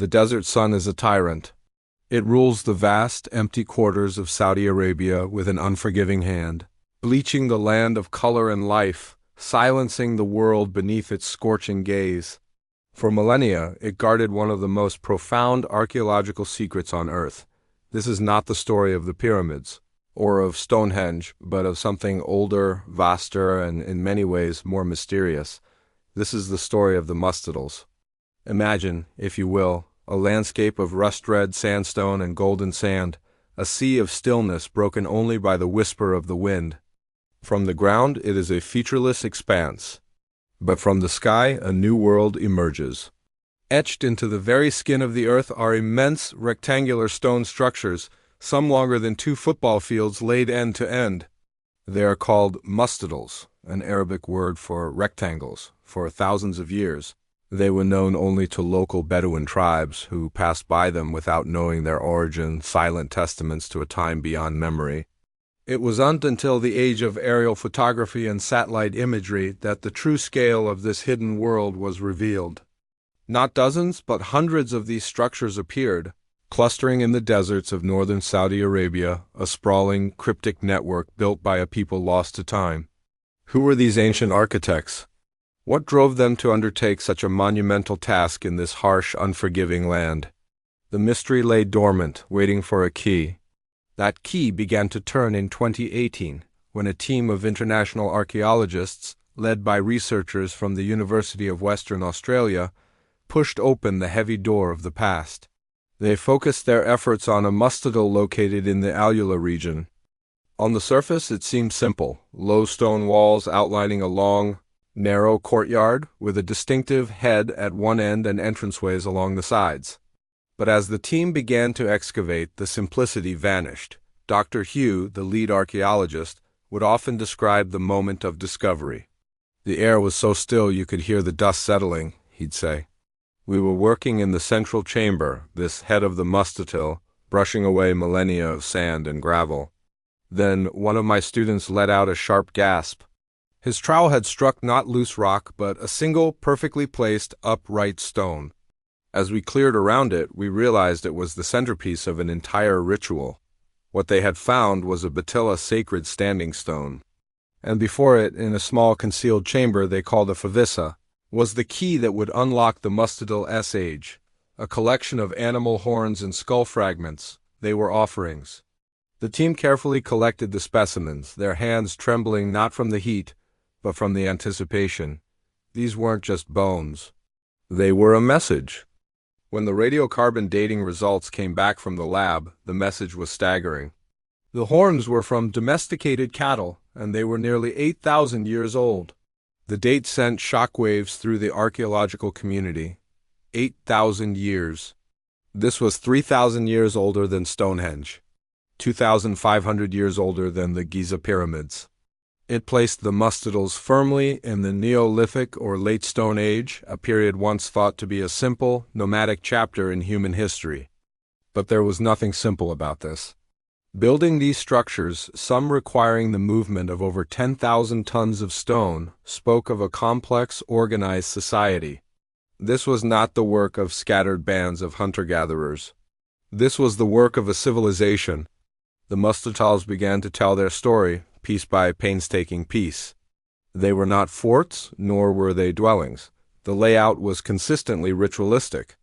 The desert sun is a tyrant. It rules the vast, empty quarters of Saudi Arabia with an unforgiving hand, bleaching the land of color and life, silencing the world beneath its scorching gaze. For millennia, it guarded one of the most profound archaeological secrets on Earth. This is not the story of the pyramids, or of Stonehenge, but of something older, vaster, and in many ways more mysterious. This is the story of the mastodons. Imagine, if you will, a landscape of rust-red sandstone and golden sand, a sea of stillness broken only by the whisper of the wind. From the ground, it is a featureless expanse. But from the sky, a new world emerges. Etched into the very skin of the earth are immense rectangular stone structures, some longer than 2 football fields laid end to end. They are called mastodons, an Arabic word for rectangles. For thousands of years, they were known only to local Bedouin tribes who passed by them without knowing their origin, silent testaments to a time beyond memory. It was until the age of aerial photography and satellite imagery that the true scale of this hidden world was revealed. Not dozens, but hundreds of these structures appeared, clustering in the deserts of northern Saudi Arabia, a sprawling, cryptic network built by a people lost to time. Who were these ancient architects? What drove them to undertake such a monumental task in this harsh, unforgiving land? The mystery lay dormant, waiting for a key. That key began to turn in 2018, when a team of international archaeologists, led by researchers from the University of Western Australia, pushed open the heavy door of the past. They focused their efforts on a mastodon located in the Alula region. On the surface, it seemed simple, low stone walls outlining a long, narrow courtyard with a distinctive head at one end and entranceways along the sides. But as the team began to excavate, the simplicity vanished. Dr. Hugh, the lead archaeologist, would often describe the moment of discovery. The air was so still you could hear the dust settling, he'd say. We were working in the central chamber, this head of the mastodon, brushing away millennia of sand and gravel. Then one of my students let out a sharp gasp. His trowel had struck not loose rock, but a single, perfectly placed, upright stone. As we cleared around it, we realized it was the centerpiece of an entire ritual. What they had found was a Batilla sacred standing stone. And before it, in a small concealed chamber they called a favissa, was the key that would unlock the mastodon's age. A collection of animal horns and skull fragments. They were offerings. The team carefully collected the specimens, their hands trembling not from the heat, but from the anticipation. These weren't just bones. They were a message. When the radiocarbon dating results came back from the lab, the message was staggering. The horns were from domesticated cattle, and they were nearly 8,000 years old. The date sent shockwaves through the archaeological community. 8,000 years. This was 3,000 years older than Stonehenge, 2,500 years older than the Giza pyramids. It placed the mastodons firmly in the Neolithic or Late Stone Age, a period once thought to be a simple, nomadic chapter in human history. But there was nothing simple about this. Building these structures, some requiring the movement of over 10,000 tons of stone, spoke of a complex, organized society. This was not the work of scattered bands of hunter-gatherers. This was the work of a civilization. The mastodons began to tell their story, piece by painstaking piece. They were not forts, nor were they dwellings. The layout was consistently ritualistic.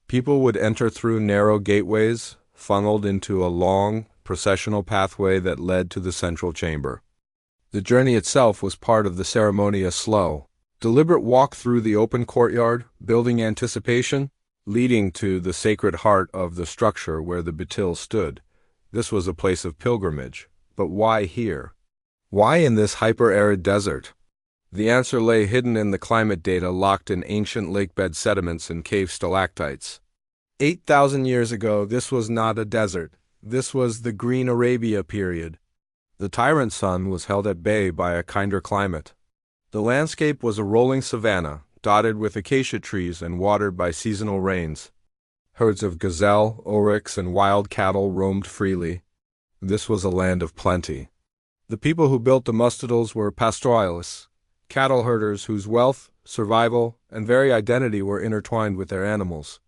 People would enter through narrow gateways, funneled into a long, processional pathway that led to the central chamber. The journey itself was part of the ceremony, a slow, deliberate walk through the open courtyard, building anticipation, leading to the sacred heart of the structure where the Batil stood. This was a place of pilgrimage. But why here? Why in this hyper-arid desert? The answer lay hidden in the climate data locked in ancient lakebed sediments and cave stalactites. 8,000 years ago, this was not a desert. This was the Green Arabia period. The tyrant sun was held at bay by a kinder climate. The landscape was a rolling savanna, dotted with acacia trees and watered by seasonal rains. Herds of gazelle, oryx, and wild cattle roamed freely. This was a land of plenty. The people who built the mastodons were pastoralists, cattle herders whose wealth, survival, and very identity were intertwined with their animals.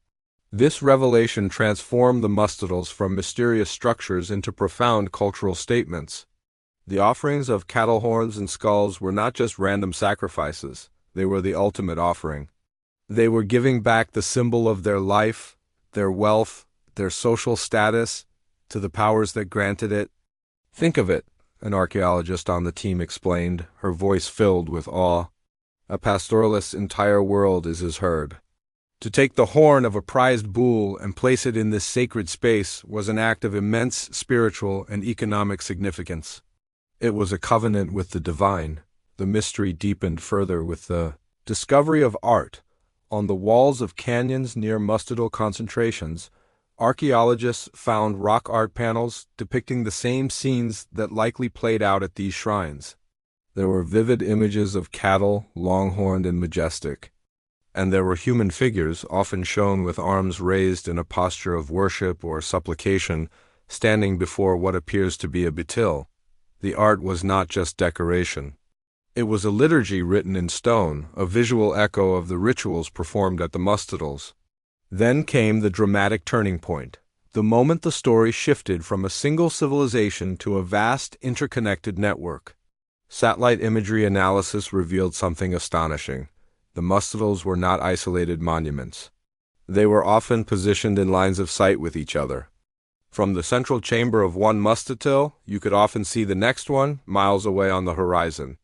This revelation transformed the mastodons from mysterious structures into profound cultural statements. The offerings of cattle horns and skulls were not just random sacrifices, they were the ultimate offering. They were giving back the symbol of their life, their wealth, their social status, to the powers that granted it. "Think of it," an archaeologist on the team explained, her voice filled with awe. "A pastoralist's entire world is his herd. To take the horn of a prized bull and place it in this sacred space was an act of immense spiritual and economic significance. It was a covenant with the divine." The mystery deepened further with the discovery of art. On the walls of canyons near mastodon concentrations, archaeologists found rock art panels depicting the same scenes that likely played out at these shrines. There were vivid images of cattle, long-horned and majestic. And there were human figures, often shown with arms raised in a posture of worship or supplication, standing before what appears to be a betil. The art was not just decoration. It was a liturgy written in stone, a visual echo of the rituals performed at the mastodons. Then came the dramatic turning point, the moment the story shifted from a single civilization to a vast, interconnected network. Satellite imagery analysis revealed something astonishing. The mastodons were not isolated monuments. They were often positioned in lines of sight with each other. From the central chamber of one mastodon, you could often see the next one miles away on the horizon.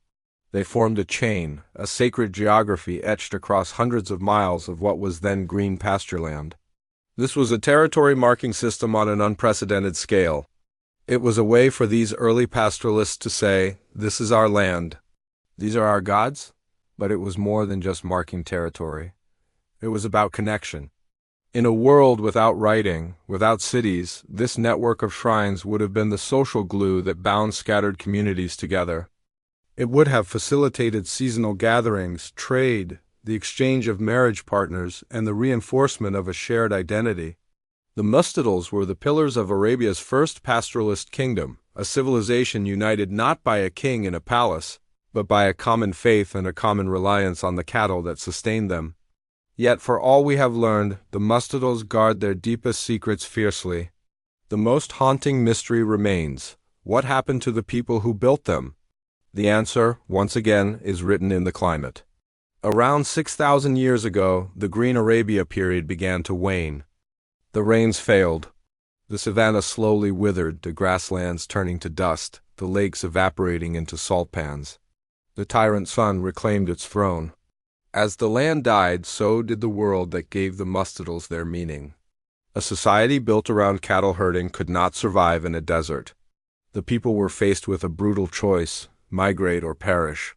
They formed a chain, a sacred geography etched across hundreds of miles of what was then green pastureland. This was a territory-marking system on an unprecedented scale. It was a way for these early pastoralists to say, "This is our land. These are our gods." But it was more than just marking territory. It was about connection. In a world without writing, without cities, this network of shrines would have been the social glue that bound scattered communities together. It would have facilitated seasonal gatherings, trade, the exchange of marriage partners, and the reinforcement of a shared identity. The mastodons were the pillars of Arabia's first pastoralist kingdom, a civilization united not by a king in a palace, but by a common faith and a common reliance on the cattle that sustained them. Yet for all we have learned, the mastodons guard their deepest secrets fiercely. The most haunting mystery remains. What happened to the people who built them? The answer, once again, is written in the climate. Around 6,000 years ago, the Green Arabia period began to wane. The rains failed. The savanna slowly withered, the grasslands turning to dust, the lakes evaporating into salt pans. The tyrant sun reclaimed its throne. As the land died, so did the world that gave the mastodons their meaning. A society built around cattle herding could not survive in a desert. The people were faced with a brutal choice: migrate or perish.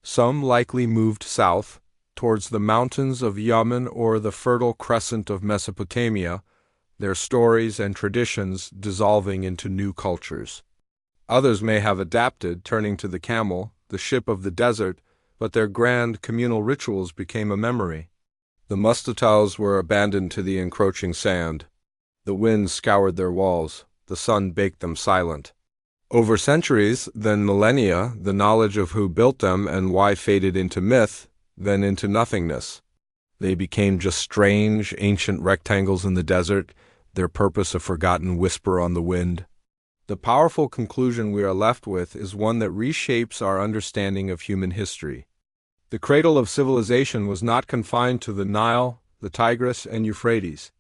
Some likely moved south, towards the mountains of Yemen or the fertile crescent of Mesopotamia, their stories and traditions dissolving into new cultures. Others may have adapted, turning to the camel, the ship of the desert, but their grand communal rituals became a memory. The mastodons were abandoned to the encroaching sand. The wind scoured their walls. The sun baked them silent. Over centuries, then millennia, the knowledge of who built them and why faded into myth, then into nothingness. They became just strange, ancient rectangles in the desert, their purpose a forgotten whisper on the wind. The powerful conclusion we are left with is one that reshapes our understanding of human history. The cradle of civilization was not confined to the Nile, the Tigris, and Euphrates.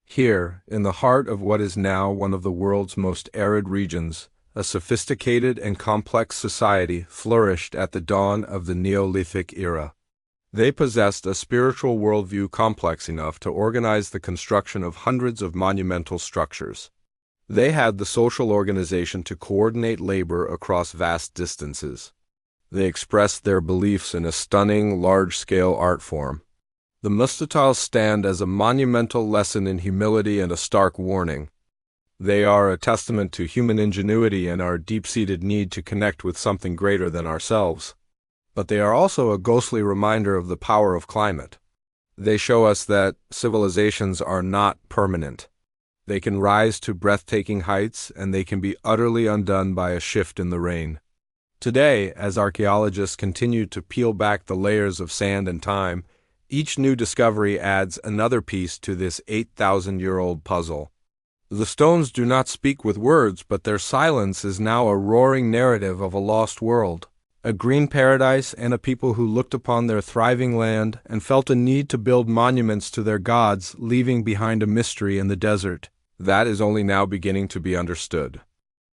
Here, in the heart of what is now one of the world's most arid regions, a sophisticated and complex society flourished at the dawn of the Neolithic era. They possessed a spiritual worldview complex enough to organize the construction of hundreds of monumental structures. They had the social organization to coordinate labor across vast distances. They expressed their beliefs in a stunning, large-scale art form. The mastodons stand as a monumental lesson in humility and a stark warning. They are a testament to human ingenuity and our deep-seated need to connect with something greater than ourselves. But they are also a ghostly reminder of the power of climate. They show us that civilizations are not permanent. They can rise to breathtaking heights, and they can be utterly undone by a shift in the rain. Today, as archaeologists continue to peel back the layers of sand and time, Each new discovery adds another piece to this 8,000-year-old puzzle. The stones do not speak with words, but their silence is now a roaring narrative of a lost world, a green paradise, and a people who looked upon their thriving land and felt a need to build monuments to their gods, leaving behind a mystery in the desert that is only now beginning to be understood.